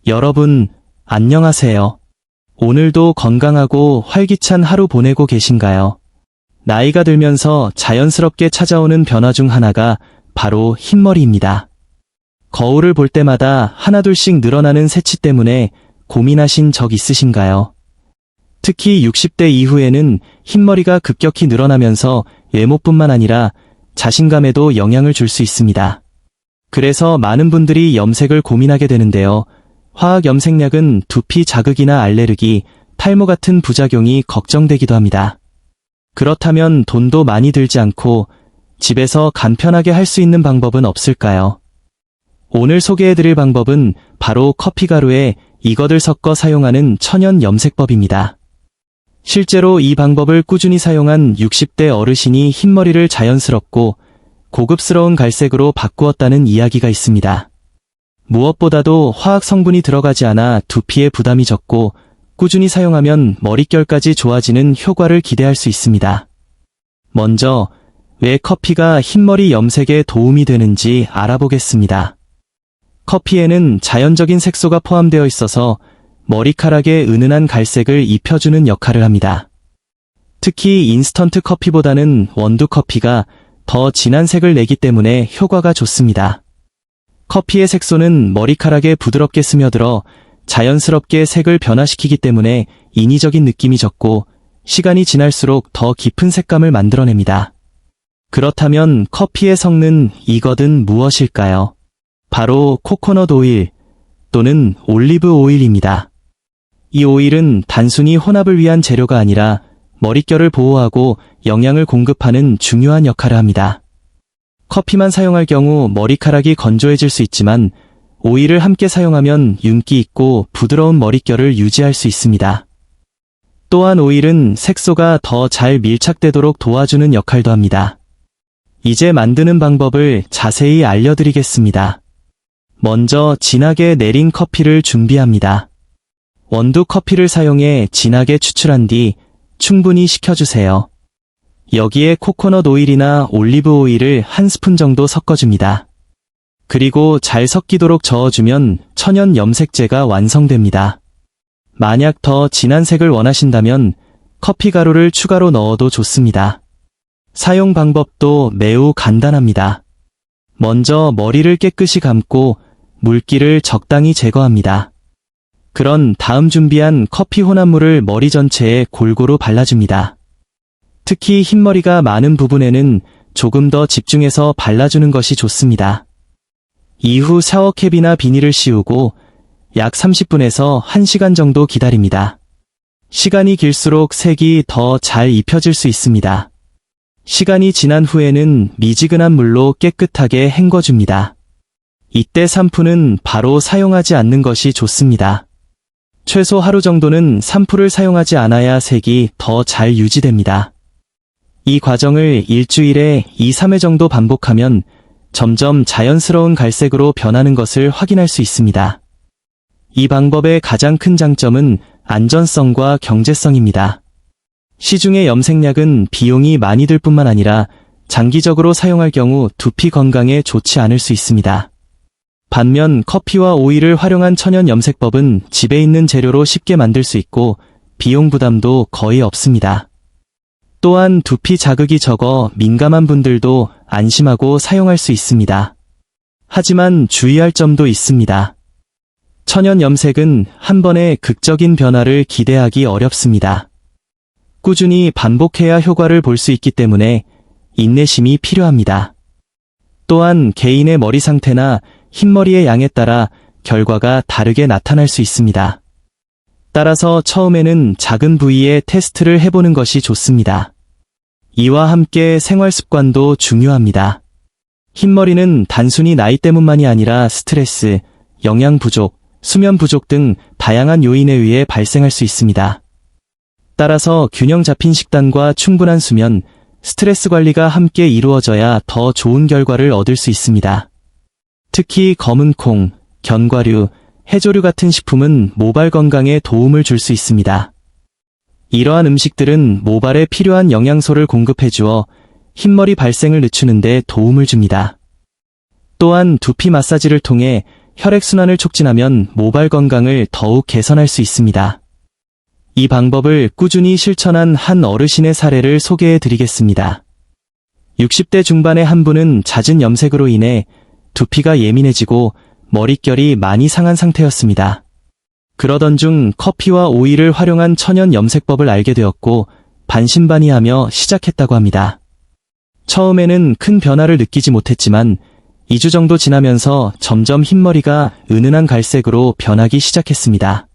여러분, 안녕하세요. 오늘도 건강하고 활기찬 하루 보내고 계신가요? 나이가 들면서 자연스럽게 찾아오는 변화 중 하나가 바로 흰머리입니다. 거울을 볼 때마다 하나둘씩 늘어나는 새치 때문에 고민하신 적 있으신가요? 특히 60대 이후에는 흰머리가 급격히 늘어나면서 외모뿐만 아니라 자신감에도 영향을 줄 수 있습니다. 그래서 많은 분들이 염색을 고민하게 되는데요. 화학 염색약은 두피 자극이나 알레르기, 탈모 같은 부작용이 걱정되기도 합니다. 그렇다면 돈도 많이 들지 않고 집에서 간편하게 할 수 있는 방법은 없을까요? 오늘 소개해드릴 방법은 바로 커피가루에 이것을 섞어 사용하는 천연 염색법입니다. 실제로 이 방법을 꾸준히 사용한 60대 어르신이 흰머리를 자연스럽고 고급스러운 갈색으로 바꾸었다는 이야기가 있습니다. 무엇보다도 화학 성분이 들어가지 않아 두피에 부담이 적고 꾸준히 사용하면 머릿결까지 좋아지는 효과를 기대할 수 있습니다. 먼저 왜 커피가 흰머리 염색에 도움이 되는지 알아보겠습니다. 커피에는 자연적인 색소가 포함되어 있어서 머리카락에 은은한 갈색을 입혀주는 역할을 합니다. 특히 인스턴트 커피보다는 원두 커피가 더 진한 색을 내기 때문에 효과가 좋습니다. 커피의 색소는 머리카락에 부드럽게 스며들어 자연스럽게 색을 변화시키기 때문에 인위적인 느낌이 적고 시간이 지날수록 더 깊은 색감을 만들어냅니다. 그렇다면 커피에 섞는 이것은 무엇일까요? 바로 코코넛 오일 또는 올리브 오일입니다. 이 오일은 단순히 혼합을 위한 재료가 아니라 머릿결을 보호하고 영양을 공급하는 중요한 역할을 합니다. 커피만 사용할 경우 머리카락이 건조해질 수 있지만 오일을 함께 사용하면 윤기 있고 부드러운 머릿결을 유지할 수 있습니다. 또한 오일은 색소가 더 잘 밀착되도록 도와주는 역할도 합니다. 이제 만드는 방법을 자세히 알려드리겠습니다. 먼저 진하게 내린 커피를 준비합니다. 원두 커피를 사용해 진하게 추출한 뒤 충분히 식혀주세요. 여기에 코코넛 오일이나 올리브 오일을 한 스푼 정도 섞어줍니다. 그리고 잘 섞이도록 저어주면 천연 염색제가 완성됩니다. 만약 더 진한 색을 원하신다면 커피 가루를 추가로 넣어도 좋습니다. 사용 방법도 매우 간단합니다. 먼저 머리를 깨끗이 감고 물기를 적당히 제거합니다. 그런 다음 준비한 커피 혼합물을 머리 전체에 골고루 발라줍니다. 특히 흰머리가 많은 부분에는 조금 더 집중해서 발라주는 것이 좋습니다. 이후 샤워캡이나 비닐을 씌우고 약 30분에서 1시간 정도 기다립니다. 시간이 길수록 색이 더 잘 입혀질 수 있습니다. 시간이 지난 후에는 미지근한 물로 깨끗하게 헹궈줍니다. 이때 샴푸는 바로 사용하지 않는 것이 좋습니다. 최소 하루 정도는 샴푸를 사용하지 않아야 색이 더 잘 유지됩니다. 이 과정을 일주일에 2-3회 정도 반복하면 점점 자연스러운 갈색으로 변하는 것을 확인할 수 있습니다. 이 방법의 가장 큰 장점은 안전성과 경제성입니다. 시중의 염색약은 비용이 많이 들 뿐만 아니라 장기적으로 사용할 경우 두피 건강에 좋지 않을 수 있습니다. 반면 커피와 오일을 활용한 천연 염색법은 집에 있는 재료로 쉽게 만들 수 있고 비용 부담도 거의 없습니다. 또한 두피 자극이 적어 민감한 분들도 안심하고 사용할 수 있습니다. 하지만 주의할 점도 있습니다. 천연 염색은 한 번에 극적인 변화를 기대하기 어렵습니다. 꾸준히 반복해야 효과를 볼 수 있기 때문에 인내심이 필요합니다. 또한 개인의 머리 상태나 흰머리의 양에 따라 결과가 다르게 나타날 수 있습니다. 따라서 처음에는 작은 부위에 테스트를 해보는 것이 좋습니다. 이와 함께 생활 습관도 중요합니다. 흰머리는 단순히 나이 때문만이 아니라 스트레스, 영양 부족, 수면 부족 등 다양한 요인에 의해 발생할 수 있습니다. 따라서 균형 잡힌 식단과 충분한 수면, 스트레스 관리가 함께 이루어져야 더 좋은 결과를 얻을 수 있습니다. 특히 검은 콩, 견과류, 해조류 같은 식품은 모발 건강에 도움을 줄 수 있습니다. 이러한 음식들은 모발에 필요한 영양소를 공급해주어 흰머리 발생을 늦추는 데 도움을 줍니다. 또한 두피 마사지를 통해 혈액순환을 촉진하면 모발 건강을 더욱 개선할 수 있습니다. 이 방법을 꾸준히 실천한 한 어르신의 사례를 소개해 드리겠습니다. 60대 중반의 한 분은 잦은 염색으로 인해 두피가 예민해지고 머릿결이 많이 상한 상태였습니다. 그러던 중 커피와 오일을 활용한 천연 염색법을 알게 되었고 반신반의하며 시작했다고 합니다. 처음에는 큰 변화를 느끼지 못했지만 2주 정도 지나면서 점점 흰머리가 은은한 갈색으로 변하기 시작했습니다.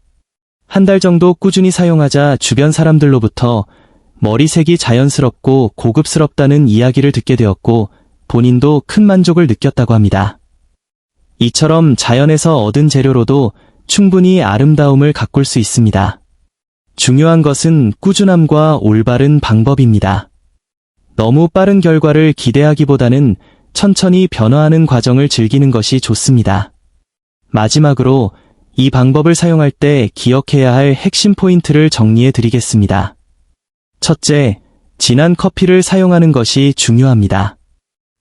한 달 정도 꾸준히 사용하자 주변 사람들로부터 머리색이 자연스럽고 고급스럽다는 이야기를 듣게 되었고 본인도 큰 만족을 느꼈다고 합니다. 이처럼 자연에서 얻은 재료로도 충분히 아름다움을 가꿀 수 있습니다. 중요한 것은 꾸준함과 올바른 방법입니다. 너무 빠른 결과를 기대하기보다는 천천히 변화하는 과정을 즐기는 것이 좋습니다. 마지막으로 이 방법을 사용할 때 기억해야 할 핵심 포인트를 정리해 드리겠습니다. 첫째, 진한 커피를 사용하는 것이 중요합니다.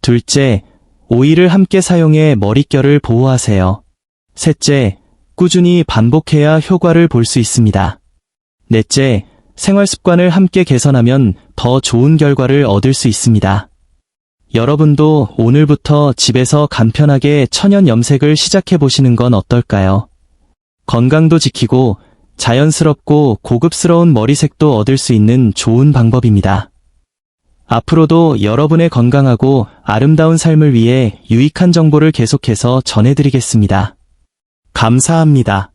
둘째, 오일을 함께 사용해 머릿결을 보호하세요. 셋째, 꾸준히 반복해야 효과를 볼 수 있습니다. 넷째, 생활 습관을 함께 개선하면 더 좋은 결과를 얻을 수 있습니다. 여러분도 오늘부터 집에서 간편하게 천연 염색을 시작해 보시는 건 어떨까요? 건강도 지키고 자연스럽고 고급스러운 머리색도 얻을 수 있는 좋은 방법입니다. 앞으로도 여러분의 건강하고 아름다운 삶을 위해 유익한 정보를 계속해서 전해드리겠습니다. 감사합니다.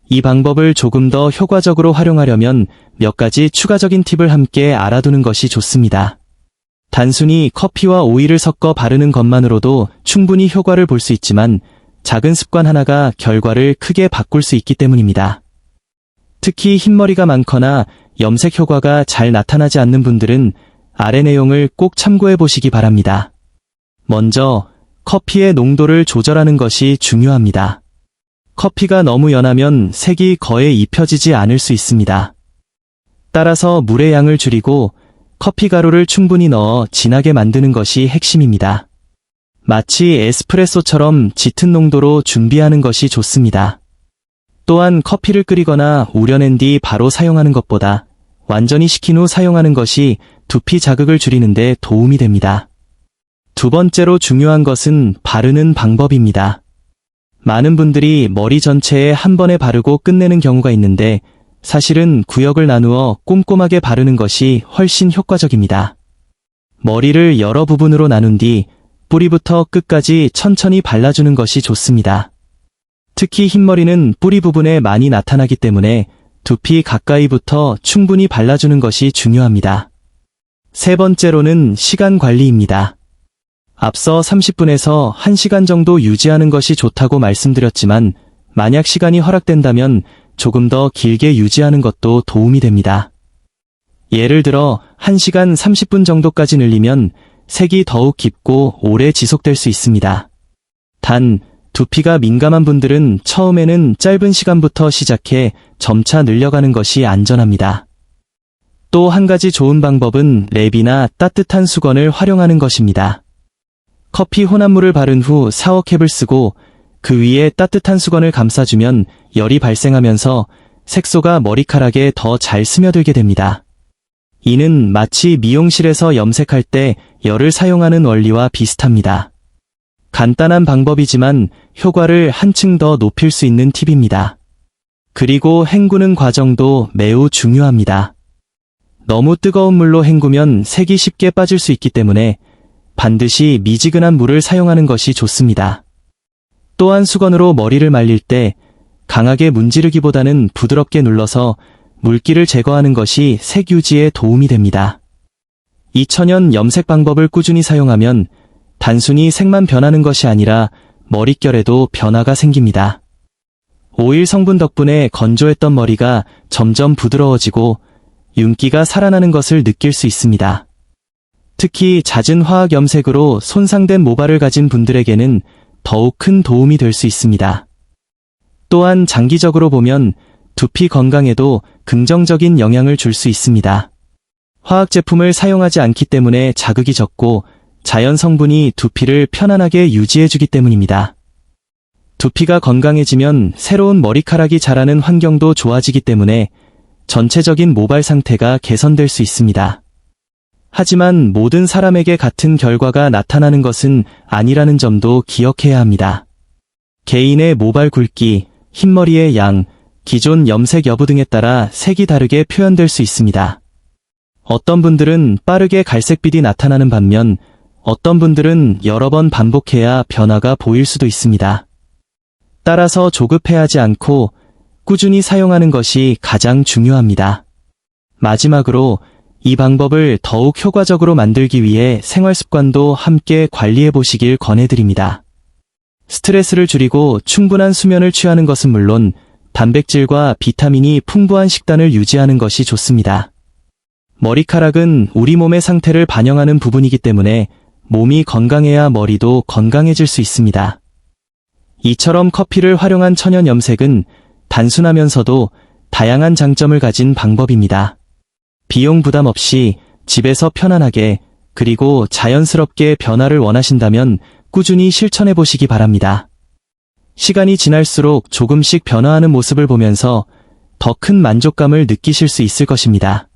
이 방법을 조금 더 효과적으로 활용하려면 몇 가지 추가적인 팁을 함께 알아두는 것이 좋습니다. 단순히 커피와 오일을 섞어 바르는 것만으로도 충분히 효과를 볼 수 있지만 작은 습관 하나가 결과를 크게 바꿀 수 있기 때문입니다. 특히 흰머리가 많거나 염색 효과가 잘 나타나지 않는 분들은 아래 내용을 꼭 참고해 보시기 바랍니다. 먼저, 커피의 농도를 조절하는 것이 중요합니다. 커피가 너무 연하면 색이 거의 입혀지지 않을 수 있습니다. 따라서 물의 양을 줄이고 커피 가루를 충분히 넣어 진하게 만드는 것이 핵심입니다. 마치 에스프레소처럼 짙은 농도로 준비하는 것이 좋습니다. 또한 커피를 끓이거나 우려낸 뒤 바로 사용하는 것보다 완전히 식힌 후 사용하는 것이 두피 자극을 줄이는 데 도움이 됩니다. 두 번째로 중요한 것은 바르는 방법입니다. 많은 분들이 머리 전체에 한 번에 바르고 끝내는 경우가 있는데 사실은 구역을 나누어 꼼꼼하게 바르는 것이 훨씬 효과적입니다. 머리를 여러 부분으로 나눈 뒤 뿌리부터 끝까지 천천히 발라주는 것이 좋습니다. 특히 흰머리는 뿌리 부분에 많이 나타나기 때문에 두피 가까이부터 충분히 발라주는 것이 중요합니다. 세 번째로는 시간 관리입니다. 앞서 30분에서 1시간 정도 유지하는 것이 좋다고 말씀드렸지만 만약 시간이 허락된다면 조금 더 길게 유지하는 것도 도움이 됩니다. 예를 들어 1시간 30분 정도까지 늘리면 색이 더욱 깊고 오래 지속될 수 있습니다. 단, 두피가 민감한 분들은 처음에는 짧은 시간부터 시작해 점차 늘려가는 것이 안전합니다. 또 한 가지 좋은 방법은 랩이나 따뜻한 수건을 활용하는 것입니다. 커피 혼합물을 바른 후 샤워캡을 쓰고 그 위에 따뜻한 수건을 감싸주면 열이 발생하면서 색소가 머리카락에 더 잘 스며들게 됩니다. 이는 마치 미용실에서 염색할 때 열을 사용하는 원리와 비슷합니다. 간단한 방법이지만 효과를 한층 더 높일 수 있는 팁입니다. 그리고 헹구는 과정도 매우 중요합니다. 너무 뜨거운 물로 헹구면 색이 쉽게 빠질 수 있기 때문에 반드시 미지근한 물을 사용하는 것이 좋습니다. 또한 수건으로 머리를 말릴 때 강하게 문지르기보다는 부드럽게 눌러서 물기를 제거하는 것이 색 유지에 도움이 됩니다. 이 천연 염색 방법을 꾸준히 사용하면 단순히 색만 변하는 것이 아니라 머릿결에도 변화가 생깁니다. 오일 성분 덕분에 건조했던 머리가 점점 부드러워지고 윤기가 살아나는 것을 느낄 수 있습니다. 특히 잦은 화학 염색으로 손상된 모발을 가진 분들에게는 더욱 큰 도움이 될 수 있습니다. 또한 장기적으로 보면 두피 건강에도 긍정적인 영향을 줄 수 있습니다. 화학 제품을 사용하지 않기 때문에 자극이 적고 자연 성분이 두피를 편안하게 유지해주기 때문입니다. 두피가 건강해지면 새로운 머리카락이 자라는 환경도 좋아지기 때문에 전체적인 모발 상태가 개선될 수 있습니다. 하지만 모든 사람에게 같은 결과가 나타나는 것은 아니라는 점도 기억해야 합니다. 개인의 모발 굵기, 흰머리의 양, 기존 염색 여부 등에 따라 색이 다르게 표현될 수 있습니다. 어떤 분들은 빠르게 갈색빛이 나타나는 반면 어떤 분들은 여러 번 반복해야 변화가 보일 수도 있습니다. 따라서 조급해하지 않고 꾸준히 사용하는 것이 가장 중요합니다. 마지막으로 이 방법을 더욱 효과적으로 만들기 위해 생활습관도 함께 관리해 보시길 권해드립니다. 스트레스를 줄이고 충분한 수면을 취하는 것은 물론 단백질과 비타민이 풍부한 식단을 유지하는 것이 좋습니다. 머리카락은 우리 몸의 상태를 반영하는 부분이기 때문에 몸이 건강해야 머리도 건강해질 수 있습니다. 이처럼 커피를 활용한 천연 염색은 단순하면서도 다양한 장점을 가진 방법입니다. 비용 부담 없이 집에서 편안하게 그리고 자연스럽게 변화를 원하신다면 꾸준히 실천해 보시기 바랍니다. 시간이 지날수록 조금씩 변화하는 모습을 보면서 더 큰 만족감을 느끼실 수 있을 것입니다.